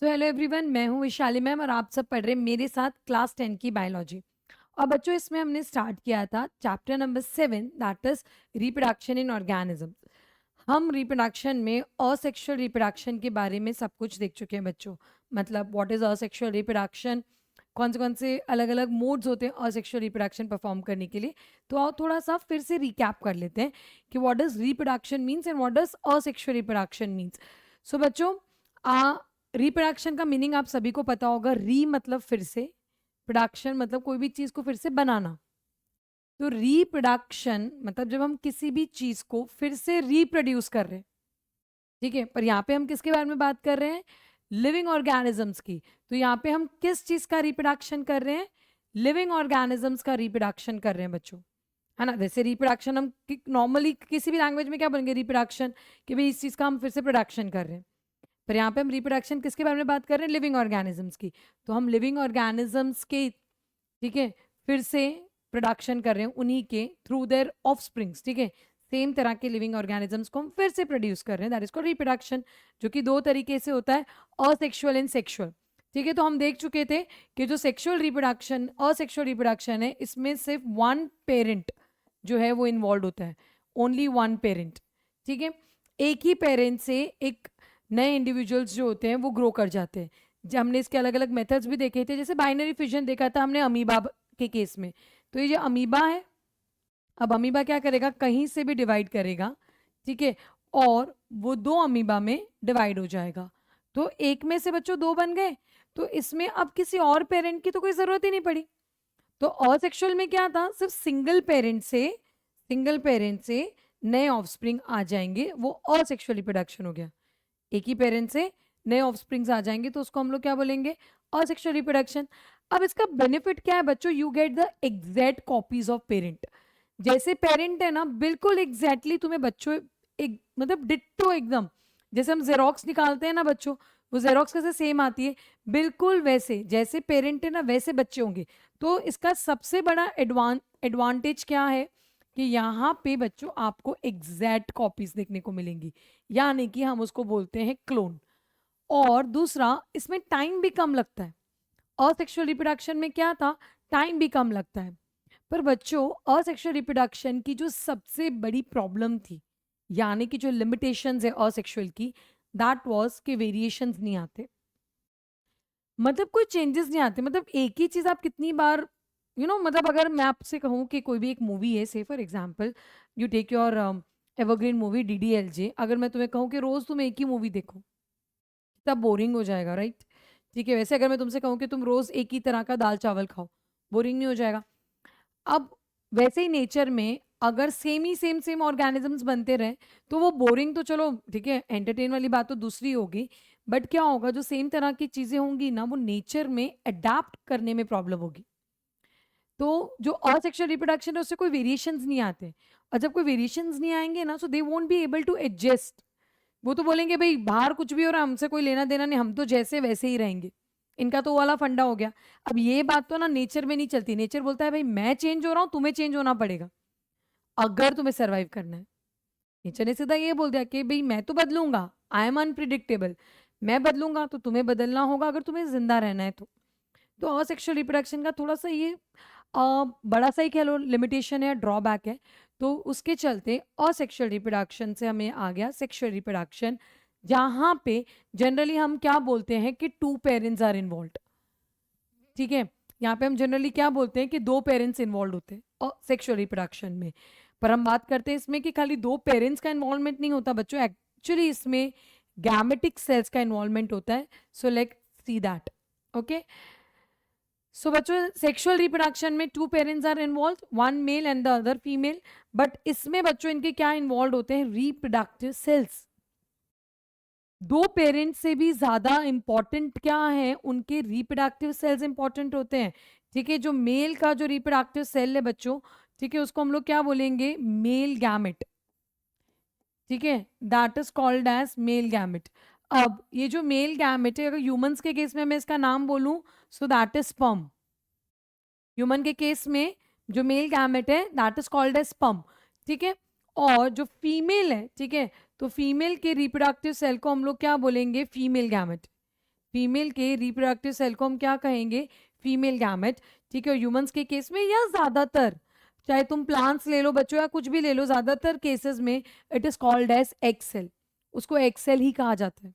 So hello everyone, मैं हूँ Vishali ma'am और आप सब पढ़ रहे हैं मेरे साथ क्लास 10 की बायोलॉजी। और बच्चों, इसमें हमने स्टार्ट किया था chapter number 7, that is reproduction in organism. हम रिप्रोडक्शन में असेक्सुअल रिप्रोडक्शन के बारे में सब कुछ देख चुके हैं बच्चों। मतलब व्हाट इज असेक्सुअल रिप्रोडक्शन, कौन से अलग अलग मोड्स होते हैं असेक्सुअल रिप्रोडक्शन परफॉर्म करने के लिए। तो आओ थोड़ा सा फिर से रिकैप कर लेते हैं कि what does reproduction means and what does asexual reproduction means. So बच्चों, रिप्रोडक्शन का मीनिंग आप सभी को पता होगा। री मतलब फिर से, प्रोडक्शन मतलब कोई भी चीज को फिर से बनाना। तो रिप्रोडक्शन मतलब जब हम किसी भी चीज को फिर से रिप्रोड्यूस कर रहे हैं, ठीक है। पर यहाँ पे हम किसके बारे में बात कर रहे हैं? लिविंग ऑर्गेनिजम्स की। तो यहाँ पे हम किस चीज का रिप्रोडक्शन कर रहे हैं? लिविंग ऑर्गेनिजम्स का रिप्रोडक्शन कर रहे हैं बच्चों, है ना। वैसे रिप्रोडक्शन हम नॉर्मली किसी भी लैंग्वेज में क्या बोलेंगे? रिप्रोडक्शन, कि भाई इस चीज का हम फिर से प्रोडक्शन कर रहे हैं। पर यहाँ पे हम रिप्रोडक्शन किसके बारे में बात कर रहे हैं? लिविंग ऑर्गेनिजम्स की। तो हम लिविंग ऑर्गेनिजम्स के, ठीक है, फिर से प्रोडक्शन कर रहे हैं उन्हीं के थ्रू देयर ऑफस्प्रिंग्स, ठीक है। सेम तरह के लिविंग ऑर्गेनिजम्स को हम फिर से प्रोड्यूस कर रहे हैं, दैट इज कॉल्ड रिप्रोडक्शन, जो कि दो तरीके से होता है, असेक्सुअल एंड सेक्सुअल। ठीक है, तो हम देख चुके थे कि जो सेक्सुअल रिप्रोडक्शन, असेक्सुअल रिप्रोडक्शन है, इसमें सिर्फ वन पेरेंट जो है वो इन्वॉल्व होता है, ओनली वन पेरेंट, ठीक है। एक ही पेरेंट से एक नए इंडिविजुअल्स जो होते हैं वो ग्रो कर जाते हैं। जब हमने इसके अलग अलग मेथड्स भी देखे थे, जैसे बाइनरी फिजन देखा था हमने अमीबा के केस में। तो ये जो अमीबा है, अब अमीबा क्या करेगा? कहीं से भी डिवाइड करेगा, ठीक है, और वो दो अमीबा में डिवाइड हो जाएगा। तो एक में से बच्चों दो बन गए, तो इसमें अब किसी और पेरेंट की तो कोई जरूरत ही नहीं पड़ी। तो असेक्सुअल में क्या था? सिर्फ सिंगल पेरेंट से नए ऑफस्प्रिंग आ जाएंगे, वो असेक्सुअल रिप्रोडक्शन हो गया। एक ही पेरेंट से नए ऑफस्प्रिंग्स आ जाएंगे तो उसको हम लोग क्या बोलेंगे? Asexual reproduction. अब इसका बेनिफिट क्या है बच्चों? You get the exact copies of parent. जैसे पेरेंट है ना, बिल्कुल एग्जैक्टली तुम्हें बच्चों एक मतलब डिट्टो एकदम, जैसे हम जेरोक्स निकालते हैं ना बच्चों, वो जेरोक्स कैसे सेम आती है, बिल्कुल वैसे जैसे पेरेंट है ना वैसे बच्चे होंगे। तो इसका सबसे बड़ा एडवांटेज क्या है कि यहाँ पे बच्चों आपको एग्जैक्ट कॉपीज देखने को मिलेंगी, यानी कि हम उसको बोलते हैं क्लोन। और दूसरा, इसमें टाइम भी कम लगता है। असेक्सुअल रिप्रोडक्शन में क्या था? टाइम भी कम लगता है। पर बच्चों, असेक्सुअल रिप्रोडक्शन की जो सबसे बड़ी प्रॉब्लम थी, यानी कि जो लिमिटेशंस है असेक्सुअल की, दैट वाज कि वेरिएशंस नहीं आते। मतलब कोई चेंजेस नहीं आते। मतलब एक ही चीज आप कितनी बार, मतलब अगर मैं आपसे कहूँ कि कोई भी एक मूवी है, say for example you take your evergreen movie DDLJ, अगर मैं तुम्हें कहूँ कि रोज तुम एक ही मूवी देखो, तब बोरिंग हो जाएगा, राइट? ठीक है, वैसे अगर मैं तुमसे कहूँ कि तुम रोज एक ही तरह का दाल चावल खाओ, बोरिंग नहीं हो जाएगा? अब वैसे ही नेचर में अगर सेम ही सेम ऑर्गेनिजम्स बनते रहे तो वो बोरिंग तो चलो ठीक है, एंटरटेन वाली बात तो दूसरी होगी। बट क्या होगा? जो सेम तरह की चीजें होंगी ना, वो नेचर में अडाप्ट करने में प्रॉब्लम होगी। तो जो असेक्सुअल रिप्रोडक्शन है उससे कोई वेरिएशंस नहीं आते। और जब कोई वेरिएशंस नहीं आएंगे ना, so they won't be able to adjust. वो तो बोलेंगे भाई बाहर कुछ भी हो रहा है, हमसे कोई लेना देना नहीं, हम तो जैसे वैसे ही रहेंगे। इनका तो वो वाला फंडा हो गया। अब ये बात तो ना नेचर में नहीं चलती। नेचर बोलता है भाई मैं चेंज हो रहा हूँ, तुम्हें चेंज होना पड़ेगा अगर तुम्हें सरवाइव करना है। नेचर ने सीधा ये बोल दिया कि भाई मैं तो बदलूंगा, आई एम अनप्रिडिक्टेबल, मैं बदलूंगा तो तुम्हें बदलना होगा अगर तुम्हें जिंदा रहना है तो असेक्सुअल रिप्रोडक्शन का थोड़ा सा ये बड़ा सा ही कह लो लिमिटेशन है, ड्रॉबैक है। तो उसके चलते असेक्सुअल रिप्रोडक्शन से हमें आ गया सेक्सुअल रिप्रोडक्शन, जहां पे जनरली हम क्या बोलते हैं कि टू पेरेंट्स आर इन्वॉल्व, ठीक है। यहाँ पे हम जनरली क्या बोलते हैं कि दो पेरेंट्स इन्वॉल्व होते हैं और सेक्सुअल रिप्रोडक्शन में। पर हम बात करते हैं इसमें कि खाली दो पेरेंट्स का इन्वॉल्वमेंट नहीं होता बच्चों, एक्चुअली इसमें गैमेटिक सेल्स का इन्वॉल्वमेंट होता है। So let's see that. Okay, so बच्चों, सेक्सुअल रिप्रोडक्शन में two parents are involve, one male and the other female. But इसमें बच्चों इनके क्या इन्वॉल्व होते हैं? Reproductive cells. दो पेरेंट्स से भी ज्यादा इंपॉर्टेंट क्या है? उनके रिप्रोडक्टिव सेल्स इंपॉर्टेंट होते हैं, ठीक है। जो मेल का जो रिप्रोडक्टिव सेल है बच्चों, ठीक है, उसको हम लोग क्या बोलेंगे? मेल गैमेट, ठीक है, that is called as male gamete. अब ये जो मेल गैमेट है, अगर ह्यूमंस के केस में मैं इसका नाम बोलूं, so that is sperm. Human के केस में जो मेल गैमेट है that is called as sperm, ठीक है। और जो फीमेल है, ठीक है, तो फीमेल के रिप्रोडक्टिव सेल को हम लोग क्या बोलेंगे? फीमेल गैमेट, फीमेल के रिप्रोडक्टिव सेल को हम क्या कहेंगे, फीमेल गैमेट, ठीक है। ह्यूमंस के केस में या ज्यादातर, चाहे तुम प्लांट्स ले लो बच्चों या कुछ भी ले लो, ज्यादातर केसेस में it is called as egg cell, उसको एग सेल ही कहा जाता है।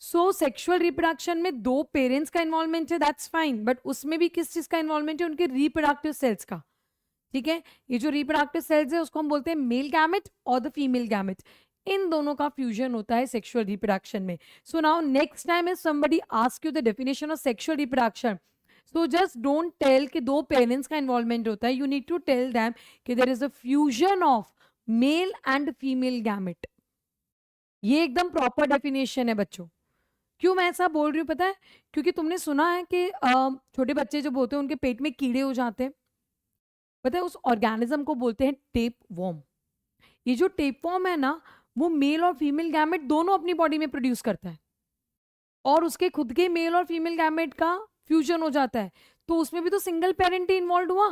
सो सेक्सुअल रिप्रोडक्शन में दो पेरेंट्स का इन्वॉल्वमेंट है, दैट्स फाइन, बट उसमें भी किस चीज का इन्वॉल्वमेंट है, उनके रिप्रोडक्टिव सेल्स का, ठीक है। ये जो रिप्रोडक्टिव सेल्स है उसको हम बोलते हैं मेल गैमेट और द फीमेल गैमेट, इन दोनों का फ्यूजन होता है सेक्सुअल रिप्रोडक्शन में। So now next time if somebody ask you the definition of sexual reproduction, so just don't tell कि दो पेरेंट्स का इन्वॉल्वमेंट होता है, you need to tell them कि there is a fusion of male and female gamete. ये एकदम proper definition है बच्चों। क्यों मैं ऐसा बोल रही हूँ पता है, क्योंकि तुमने सुना है कि छोटे बच्चे जब होते हैं उनके पेट में कीड़े हो जाते हैं, पता है उस ऑर्गेनिज्म को बोलते हैं टेप वॉर्म। ये जो टेप वॉर्म है ना, वो मेल और फीमेल गैमेट दोनों अपनी बॉडी में प्रोड्यूस करता है, और उसके खुद के मेल और फीमेल गैमेट का फ्यूजन हो जाता है, तो उसमें भी तो सिंगल पेरेंट ही इन्वॉल्व हुआ।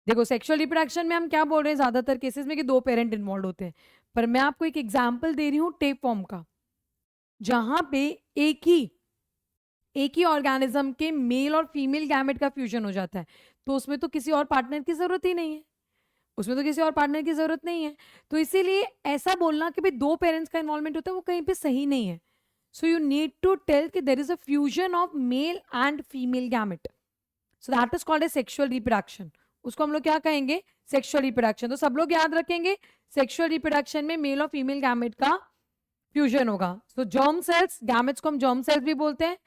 देखो सेक्सुअल रिप्रोडक्शन में हम क्या बोल रहे हैं ज्यादातर केसेस में कि दो पेरेंट इन्वॉल्व होते हैं, पर मैं आपको एक एग्जाम्पल दे रही हूँ टेप वॉर्म का, जहां पे एक ही ऑर्गेनिज्म के मेल और फीमेल गैमेट का फ्यूजन हो जाता है, तो उसमें तो किसी और पार्टनर की जरूरत ही नहीं है, उसमें तो किसी और पार्टनर की जरूरत नहीं है। तो इसीलिए ऐसा बोलना कि भाई दो पेरेंट्स का इन्वॉल्वमेंट होता है वो कहीं पे सही नहीं है। So you need to tell कि there is a fusion of male and female gamete, so that is called a sexual reproduction. उसको हम लोग क्या कहेंगे, सेक्सुअल रिप्रोडक्शन। तो सब लोग याद रखेंगे सेक्सुअल रिप्रोडक्शन में मेल और फीमेल गैमेट का फ्यूजन होगा। सो जर्म सेल्स, गैमेट्स को हम जर्म सेल्स भी बोलते हैं,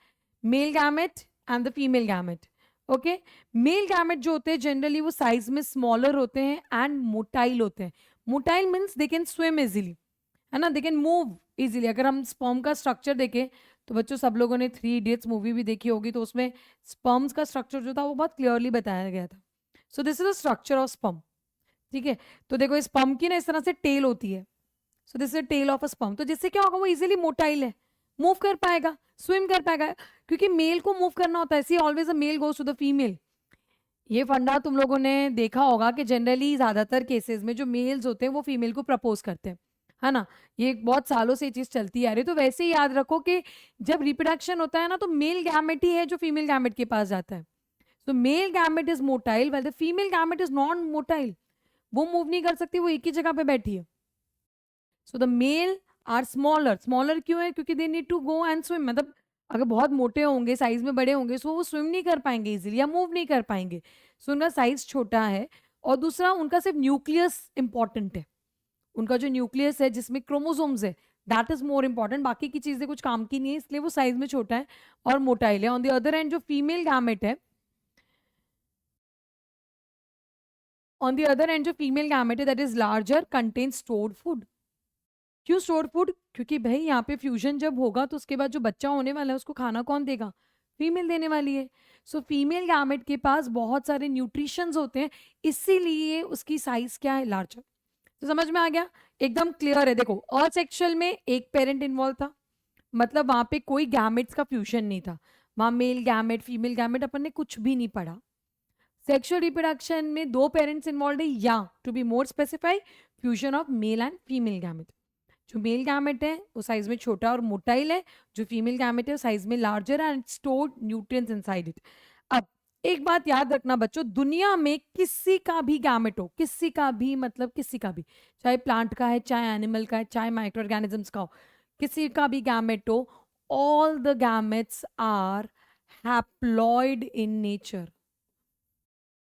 male gamete and the female gamete. Okay, male gamete जो होते हैं जनरली वो साइज में स्मॉलर होते हैं एंड मोटाइल होते हैं। Motile means they can swim easily, है ना, दे कैन मूव इजीली। अगर हम स्पर्म का स्ट्रक्चर देखें तो बच्चों सब लोगों ने 3 इडियट्स मूवी भी देखी होगी, तो उसमें स्पर्म्स का स्ट्रक्चर जो था वो बहुत क्लियरली बताया गया था। सो this is the structure of sperm, ठीक है। तो देखो इस स्पर्म की ना इस तरह से टेल होती है, so this is tail of a sperm. तो जिससे क्या होगा, वो इजीली मोटाइल है, मूव कर पाएगा, स्विम कर पाएगा, क्योंकि मेल को मूव करना होता है, see always a male goes to the female. ये फंडा तुम लोगों ने देखा होगा कि जनरली ज्यादातर केसेस में जो मेल्स होते हैं वो फीमेल को प्रपोज करते हैं, है ना। ये बहुत सालों से ये चीज चलती आ रही है। तो वैसे ही याद रखो कि जब रिप्रोडक्शन होता है ना, तो मेल गैमेट ही है जो फीमेल गैमेट के पास जाता है। तो male gamete is motile while the female gamete is non motile, वो मूव नहीं कर सकती, वो एक ही जगह पे बैठी है। So the male are smaller, smaller क्यों है, क्योंकि they need to go and swim, मतलब अगर बहुत मोटे होंगे, साइज में बड़े होंगे, सो वो स्विम नहीं कर पाएंगे इजीली या मूव नहीं कर पाएंगे, सो उनका साइज छोटा है। और दूसरा उनका सिर्फ न्यूक्लियस इंपॉर्टेंट है, उनका जो न्यूक्लियस है जिसमें क्रोमोसोम्स है दैट इज मोर इंपॉर्टेंट, बाकी की चीजें कुछ काम की नहीं है, इसलिए वो साइज में छोटा है और मोटाइल है। ऑन द अदर एंड जो फीमेल गैमेट है, ऑन द अदर एंड जो फीमेल गैमेट है that is larger, contain stored food. क्यों स्टोर फूड, क्योंकि भाई यहाँ पे फ्यूजन जब होगा तो उसके बाद जो बच्चा होने वाला है उसको खाना कौन देगा, फीमेल देने वाली है। सो फीमेल गैमेट के पास बहुत सारे न्यूट्रिशंस होते हैं, इसीलिए उसकी साइज क्या है, लार्जर। तो समझ में आ गया, एकदम क्लियर है। देखो असेक्सुअल में एक पेरेंट इन्वॉल्व था, मतलब वहां पे कोई गैमेट्स का फ्यूजन नहीं था, वहां मेल गैमेट फीमेल गैमेट अपन ने कुछ भी नहीं पढ़ा। सेक्सुअल रिप्रोडक्शन में दो पेरेंट्स इन्वॉल्व है, या to be more specify fusion of male and female gamete. जो मेल गैमेट है वो साइज में छोटा और मोटाइल है, जो फीमेल गैमेट है वो साइज में larger and stored nutrients inside it. अब एक बात याद रखना बच्चों, दुनिया में किसी का भी गैमेट हो, किसी का भी मतलब किसी का भी, चाहे प्लांट का है, चाहे एनिमल का है, चाहे माइक्रो ऑर्गेनिजम्स का हो, किसी का भी गैमेट हो, all the gametes are haploid in nature.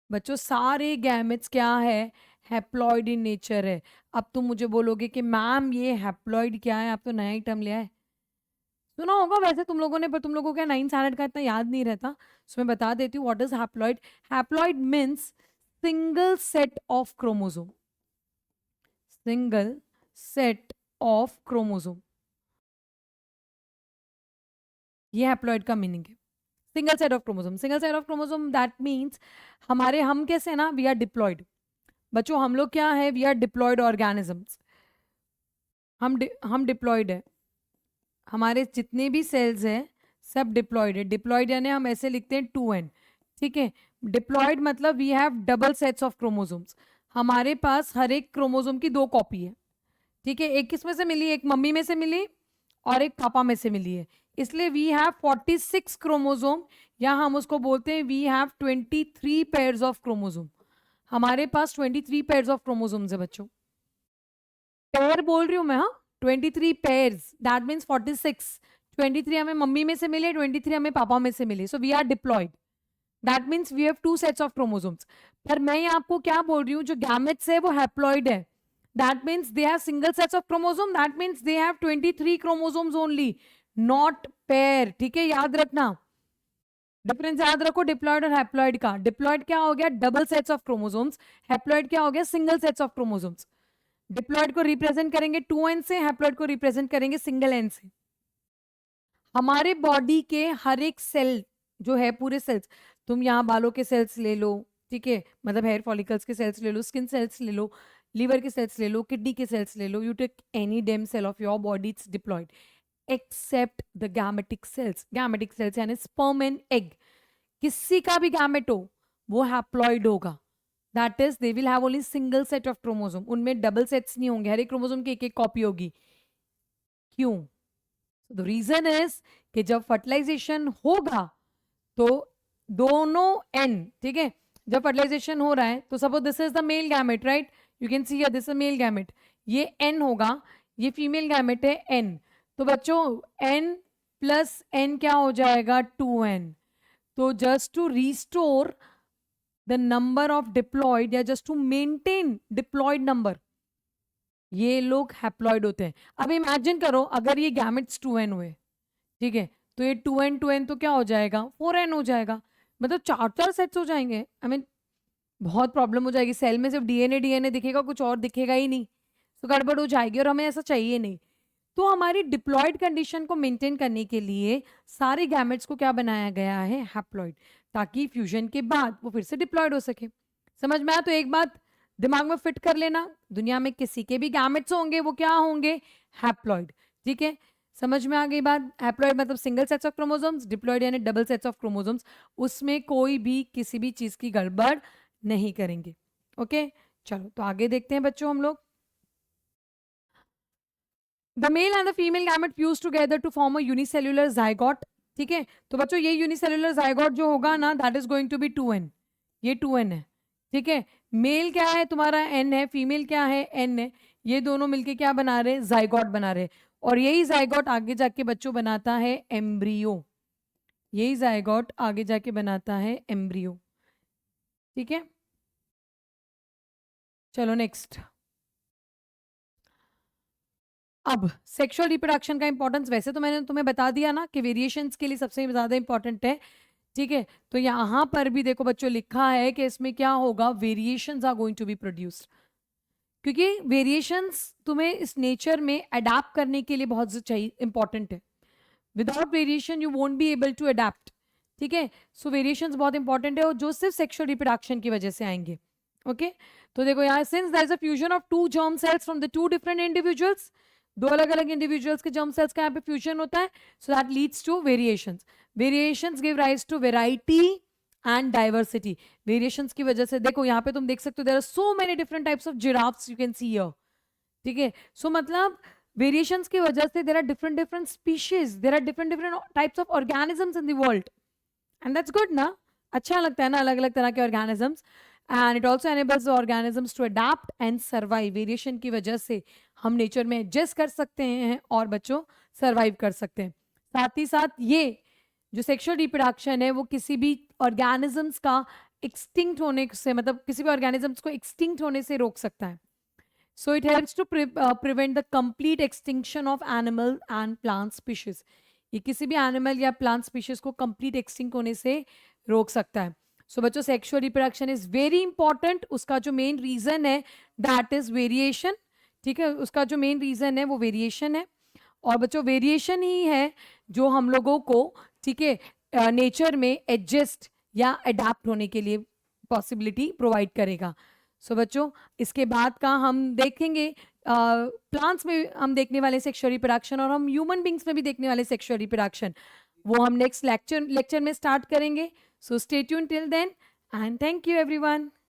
बच्चों सारे गैमेट्स क्या है, हैप्लॉइड इन नेचर है। अब तुम मुझे बोलोगे कि मैम ये हैप्लॉइड क्या है, आप तो नया ही टर्म लिया है, सुना होगा वैसे तुम लोगों ने, पर तुम लोगों का 9th स्टैंडर्ड का इतना याद नहीं रहता, सो मैं बता देती हूँ what is haploid. Haploid means single set of chromosome, single set of chromosome, ये हैप्लॉइड का मीनिंग है, single set of chromosome. Single set of chromosome that means हमारे, हम कैसे है ना, वी आर डिप्लॉयड। बच्चों हम लोग क्या है, वी आर डिप्लॉयड ऑर्गेनिजम्स, हम डिप्लॉयड है, हमारे जितने भी सेल्स हैं सब डिप्लॉयड है। डिप्लॉयड यानी हम ऐसे लिखते हैं 2n, ठीक है। डिप्लॉयड मतलब we have double sets of chromosomes, हमारे पास हर एक क्रोमोसोम की 2 कॉपी है, ठीक है। एक किसमें से मिली, एक मम्मी में से मिली और एक पापा में से मिली है। इसलिए वी हैव 46 क्रोमोसोम, या हम उसको बोलते हैं we have 23 pairs of chromosome. हमारे पास 23 पेयर्स ऑफ क्रोमोसोम्स है बच्चों। पेयर बोल रही हूँ मैं, हाँ, 23 पेयर्स, दैट मीन्स 46। 23 हमें मम्मी में से मिले, 23 हमें पापा में से मिले, so we are diploid, that means we have 2 sets of chromosomes. पर मैं आपको क्या बोल रही हूँ, जो गैमेट्स है वो हैप्लॉइड है, that means they have single sets of chromosome, that means they have 23 chromosomes only, not pair. ठीक है, याद रखना, डिफरेंस याद रखो डिप्लॉयड और हैप्लॉइड का। डिप्लॉयड क्या हो गया, double sets of chromosomes, haploid क्या हो गया, single sets of chromosomes. Diploid को रिप्रेजेंट करेंगे 2n से, हैप्लॉइड को रिप्रेजेंट करेंगे सिंगल n से। हमारे बॉडी के हर एक सेल जो है, पूरे सेल्स, तुम यहाँ बालों के सेल्स ले लो, ठीक है, मतलब हेयर फॉलिकल्स के सेल्स ले लो, स्किन सेल्स ले लो, लीवर के सेल्स ले लो, किडनी के सेल्स ले लो, you take any damn cell of your body, it's diploid except the gametic cells. Gametic cells यानी स्पर्म एंड एग, किसी का भी गैमेट हो वो हैप्लॉइड होगा, that is they will have only single set of chromosome, उनमें double sets नहीं होंगे, हर एक क्रोमोसोम की एक एक कॉपी होगी। क्यों? द रीजन इज कि जब फर्टिलाइजेशन होगा तो दोनों एन, ठीक है, जब फर्टिलाइजेशन हो रहा है तो suppose this is the male gamete, right, you can see here this is male gamete, ये एन होगा, ये फीमेल गैमेट है एन, तो बच्चों एन प्लस एन क्या हो जाएगा, 2n। तो just to restore the number of diploid या just to maintain diploid number, ये लोग हैप्लॉइड होते हैं। अब इमेजिन करो अगर ये गैमेट्स 2n हुए, ठीक है, तो ये 2n तो क्या हो जाएगा, 4n हो जाएगा, मतलब 4 सेट्स हो जाएंगे। आई मीन बहुत प्रॉब्लम हो जाएगी, सेल में सिर्फ डीएनए दिखेगा, कुछ और दिखेगा ही नहीं, तो गड़बड़ हो जाएगी और हमें ऐसा चाहिए नहीं। तो हमारी डिप्लॉयड कंडीशन को मेंटेन करने के लिए सारे गैमेट्स को क्या बनाया गया है, हैप्लॉइड, ताकि फ्यूजन के बाद वो फिर से डिप्लॉयड हो सके। समझ में आया? तो एक बात दिमाग में फिट कर लेना, दुनिया में किसी के भी गैमेट्स होंगे वो क्या होंगे, हैप्लॉइड। ठीक है, समझ में आ गई बात? हैप्लॉइड मतलब single sets of chromosomes, diploid यानी डबल सेट्स ऑफ क्रोमोसोम्स, उसमें कोई भी किसी भी चीज की गड़बड़ नहीं करेंगे। ओके, चलो तो आगे देखते हैं बच्चों हम लोग। The male and the female gamete fuse together to form a unicellular zygote. ठीक है, तो बच्चों ये यूनिसेल्युलर जाइगोट जो होगा ना, that is going to be 2n, ये 2n है। ठीक है, मेल क्या है तुम्हारा n है, फीमेल क्या है n है, ये दोनों मिलके क्या बना रहे हैं, जाइगोट बना रहे हैं, और यही जाइगोट आगे जाके बच्चों बनाता है एम्ब्रियो, यही जाइगोट आगे जाके बनाता है एम्ब्रियो। ठीक है, चलो नेक्स्ट। अब सेक्सुअल रिप्रोडक्शन का इंपॉर्टेंस वैसे तो मैंने तुम्हें बता दिया ना कि वेरिएशंस के लिए सबसे ज्यादा इंपॉर्टेंट है। ठीक है, तो यहाँ पर भी देखो बच्चों लिखा है कि इसमें क्या होगा, variations are going to be produced, क्योंकि वेरिएशंस तुम्हें इस नेचर में अडेप्ट करने के लिए बहुत चाहिए, इंपॉर्टेंट है। Without variation you won't be able to adapt. ठीक है, सो वेरिएशंस बहुत इंपॉर्टेंट है, और जो सिर्फ सेक्सुअल रिप्रोडक्शन की वजह से आएंगे। ओके, तो देखो यहाँ, since there is a fusion of 2 germ cells from the 2 different individuals, 2 अलग अलग इंडिविजुअल्स के जर्म सेल्स का यहाँ पे फ्यूजन होता है, so that leads to variations. Variations give rise to variety and diversity. Variations की वजह से देखो यहाँ पे तुम देख सकते हो, there are so many different types of giraffes you can see here. ठीक है, सो मतलब वेरिएशंस की वजह से there are different different species, there are different different types of organisms in the world, and that's good ना, अच्छा लगता है ना अलग अलग तरह के organisms, and it also enables organisms to adapt and survive. Variation की वजह से हम नेचर में एडजस्ट कर सकते हैं और बच्चों सर्वाइव कर सकते हैं। साथ ही साथ ये जो सेक्सुअल रिप्रोडक्शन है वो किसी भी ऑर्गेनिजम्स का एक्सटिंक्ट होने से, मतलब किसी भी ऑर्गेनिजम्स को एक्सटिंक्ट होने से रोक सकता है। So it helps to prevent the complete extinction of animal and plant species. ये किसी भी एनिमल या प्लांट स्पीशीज को कंप्लीट एक्सटिंक्ट होने से रोक सकता है। सो बच्चों sexual reproduction is very important, उसका जो मेन रीजन है दैट इज वेरिएशन। ठीक है, उसका जो मेन रीजन है वो वेरिएशन है, और बच्चों वेरिएशन ही है जो हम लोगों को, ठीक है, नेचर में एडजस्ट या अडेप्ट होने के लिए पॉसिबिलिटी प्रोवाइड करेगा। सो बच्चों इसके बाद का हम देखेंगे, प्लांट्स में हम देखने वाले सेक्सुअल रिप्रोडक्शन, और हम ह्यूमन बींग्स में भी देखने वाले सेक्सुअल रिप्रोडक्शन, वो हम नेक्स्ट लेक्चर में स्टार्ट करेंगे। So stay tuned till then, and thank you everyone.